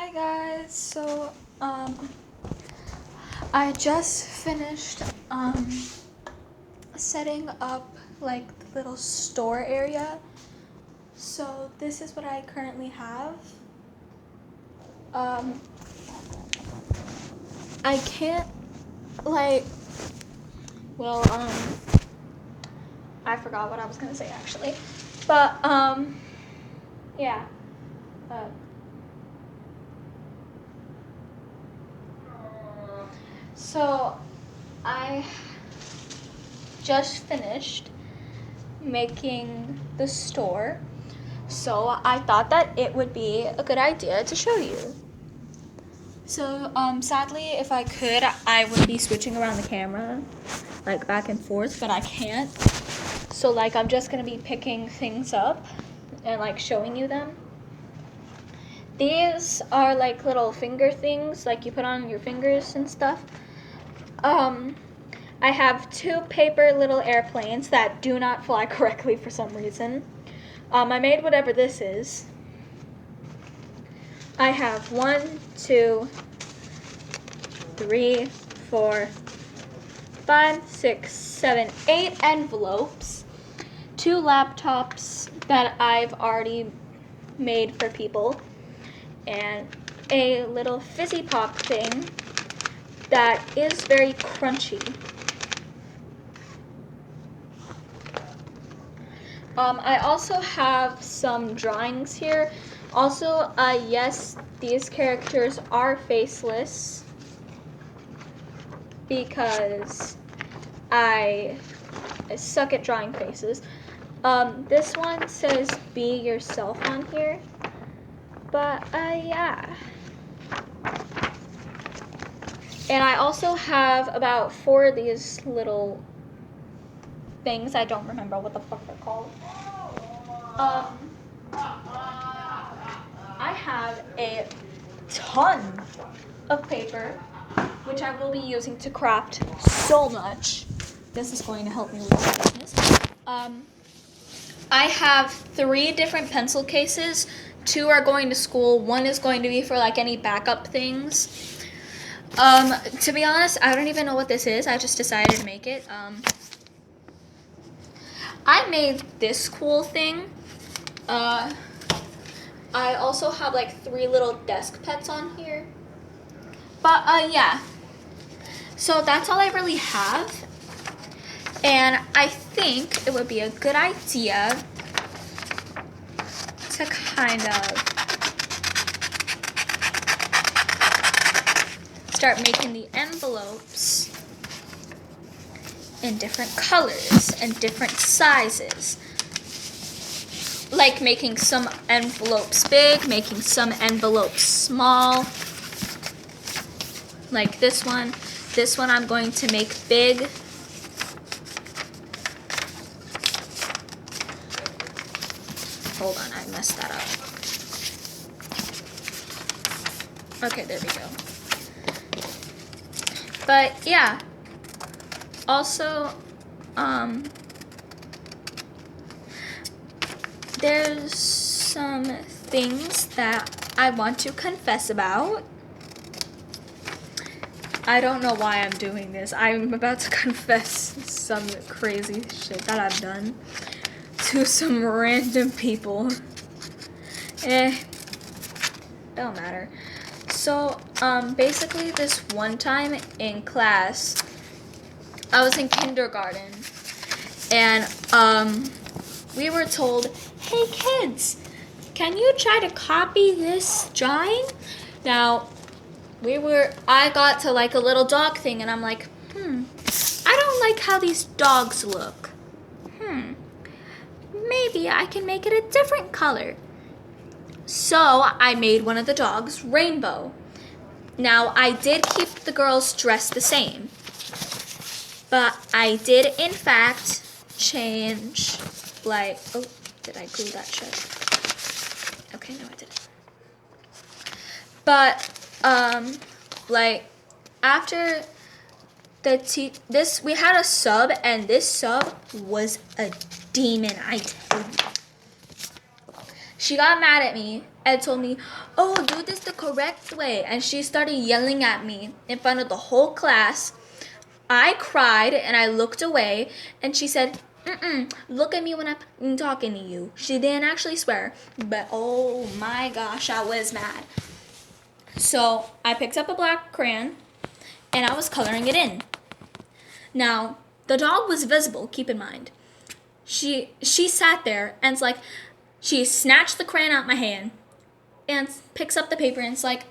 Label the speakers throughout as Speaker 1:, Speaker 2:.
Speaker 1: Hi guys, I just finished setting up like the little store area. So this is what I currently have. I can't like I forgot what I was gonna say actually. But yeah. Uh, So I just finished making the store, so I thought that it would be a good idea to show you. So sadly, if I could, I would be switching around the camera, like back and forth, but I can't. So like I'm just gonna be picking things up and like showing you them. These are like little finger things, like you put on your fingers and stuff. I have two paper little airplanes that do not fly correctly for some reason. I made whatever this is. I have 1, 2, 3, 4, 5, 6, 7, 8 envelopes, 2 laptops that I've already made for people, and a little fizzy pop thing that is very crunchy. I also have some drawings here. Also, yes, these characters are faceless because I suck at drawing faces. This one says be yourself on here, but yeah. And I also have about 4 of these little things. I don't remember what the fuck they're called. I have a ton of paper, which I will be using to craft so much. This is going to help me with my business. I have 3 different pencil cases. 2 are going to school. 1 is going to be for like any backup things. To be honest, I don't even know what this is. I just decided to make it. I made this cool thing. I also have like 3 little desk pets on here. But yeah. So that's all I really have. And I think it would be a good idea to kind of start making the envelopes in different colors and different sizes. Like making some envelopes big, making some envelopes small. Like this one. This one I'm going to make big. Hold on, I messed that up. Okay, there we go. But yeah. Also, there's some things that I want to confess about. I don't know why I'm doing this. I'm about to confess some crazy shit that I've done to some random people. Don't matter. So, basically this one time in class, I was in kindergarten, and, we were told, hey kids, can you try to copy this drawing? Now, I got to like a little dog thing, and I'm like, I don't like how these dogs look. Maybe I can make it a different color. So I made one of the dogs rainbow. Now, I did keep the girls dressed the same, but I did in fact change, like, oh, did I glue that shut? Okay, no I didn't. But, like, after we had a sub, and this sub was a demon, I tell you. She got mad at me and told me, "Oh, do this the correct way." And she started yelling at me in front of the whole class. I cried and I looked away, and she said, "Look at me when I'm talking to you." She didn't actually swear, but oh my gosh, I was mad. So I picked up a black crayon and I was coloring it in. Now, the dog was visible, keep in mind. She sat there and it's like, she snatched the crayon out my hand and picks up the paper and it's like,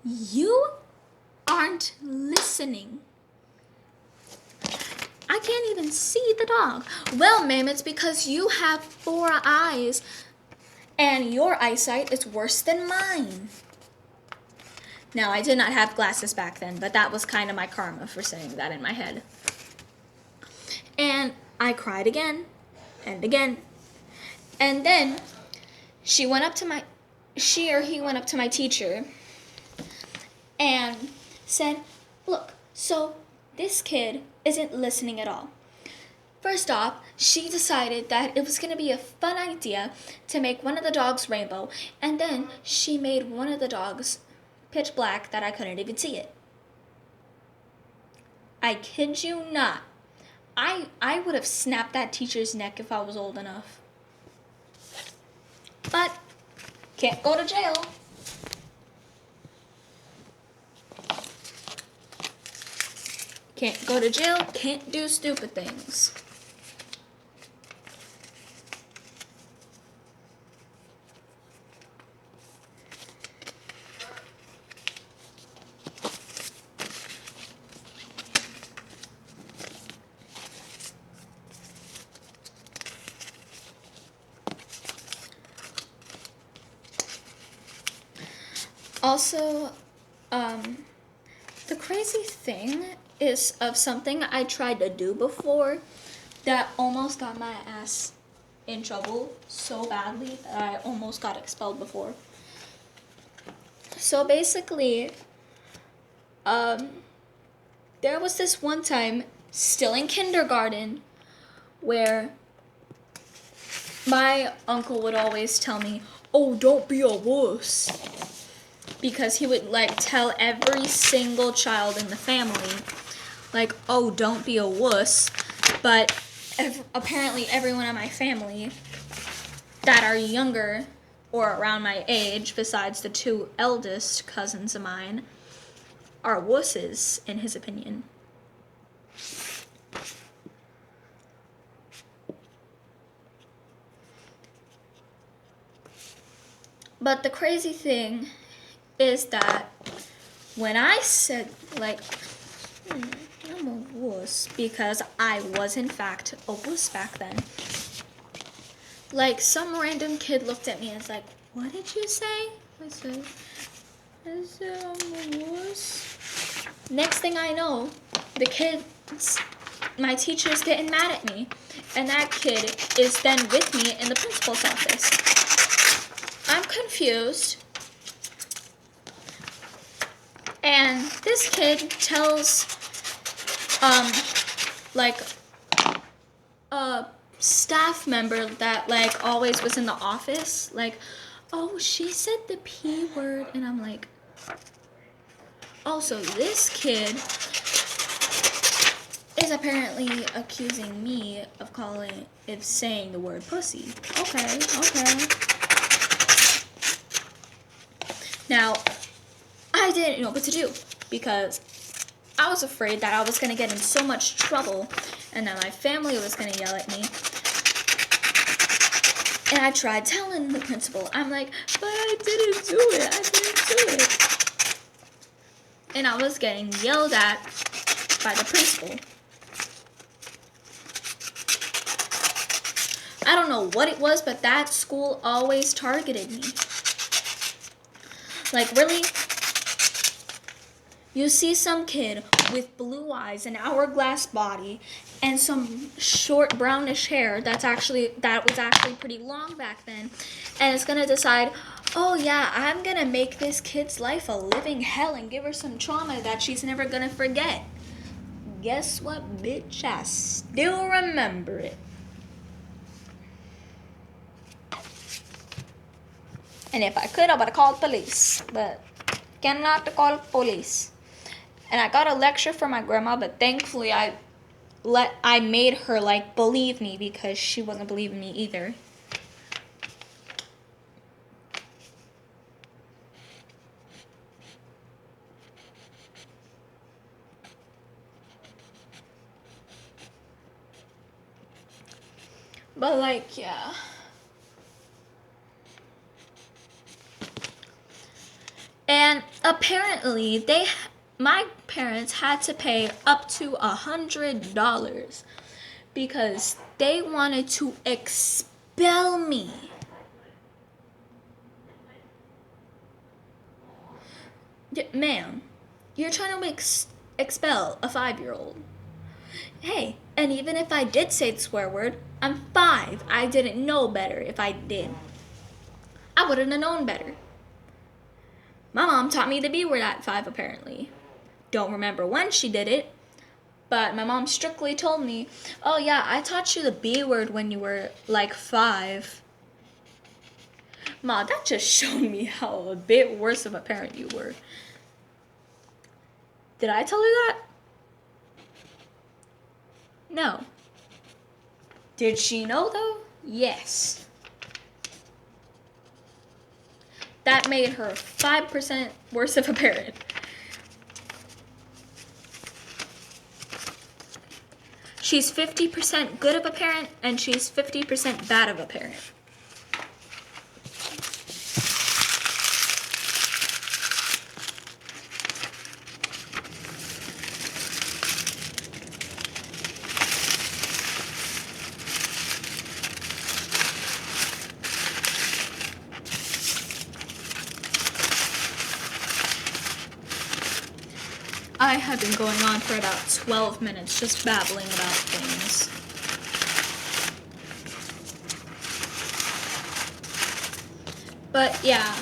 Speaker 1: "You aren't listening. I can't even see the dog." "Well, ma'am, it's because you have 4 eyes and your eyesight is worse than mine." Now, I did not have glasses back then, but that was kind of my karma for saying that in my head. And I cried again and again. And then he went up to my teacher and said, "Look, so this kid isn't listening at all." First off, she decided that it was going to be a fun idea to make one of the dogs rainbow, and then she made one of the dogs pitch black that I couldn't even see it. I kid you not. I would have snapped that teacher's neck if I was old enough. But can't go to jail. Can't go to jail, can't do stupid things. Also, the crazy thing is of something I tried to do before that almost got my ass in trouble so badly that I almost got expelled before. So basically, there was this one time, still in kindergarten, where my uncle would always tell me, "Oh, don't be a wuss." Because he would tell every single child in the family, "Oh, don't be a wuss." But apparently everyone in my family that are younger or around my age, besides the 2 eldest cousins of mine, are wusses in his opinion. But the crazy thing is that when I said, I'm a wuss, because I was in fact a wuss back then, some random kid looked at me and was like, "What did you say?" I said, "I'm a wuss." Next thing I know, my teacher's getting mad at me, and that kid is then with me in the principal's office. I'm confused. And this kid tells, a staff member that, always was in the office, "Oh, she said the P word," and I'm like, "Oh, so this kid is apparently accusing me of saying the word pussy. Okay. Now, I didn't know what to do because I was afraid that I was going to get in so much trouble and that my family was going to yell at me. And I tried telling the principal. I'm like, "But I didn't do it. And I was getting yelled at by the principal. I don't know what it was, but that school always targeted me. Really? You see some kid with blue eyes, an hourglass body, and some short brownish hair that was actually pretty long back then, and it's gonna decide, "Oh yeah, I'm gonna make this kid's life a living hell and give her some trauma that she's never gonna forget." Guess what, bitch? I still remember it. And if I could, I would have called police. But cannot call police. And I got a lecture from my grandma, but thankfully I made her like believe me because she wasn't believing me either. But like, yeah. And apparently my parents had to pay up to $100 because they wanted to expel me. Ma'am, you're trying to expel a 5-year-old. Hey, and even if I did say the swear word, I'm 5. I didn't know better if I did. I wouldn't have known better. My mom taught me the B word at 5, apparently. Don't remember when she did it, but my mom strictly told me, oh yeah, I taught you the B word when you were like 5. Ma, that just showed me how a bit worse of a parent you were. Did I tell her that? No. Did she know though? Yes. That made her 5% worse of a parent. She's 50% good of a parent, and she's 50% bad of a parent. I have been going on for about 12 minutes just babbling about things. But yeah,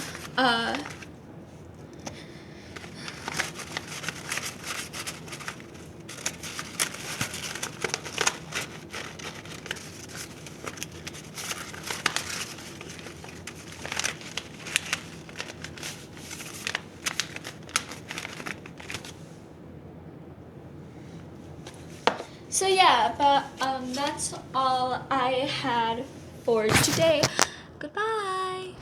Speaker 1: so yeah, but that's all I had for today. Goodbye.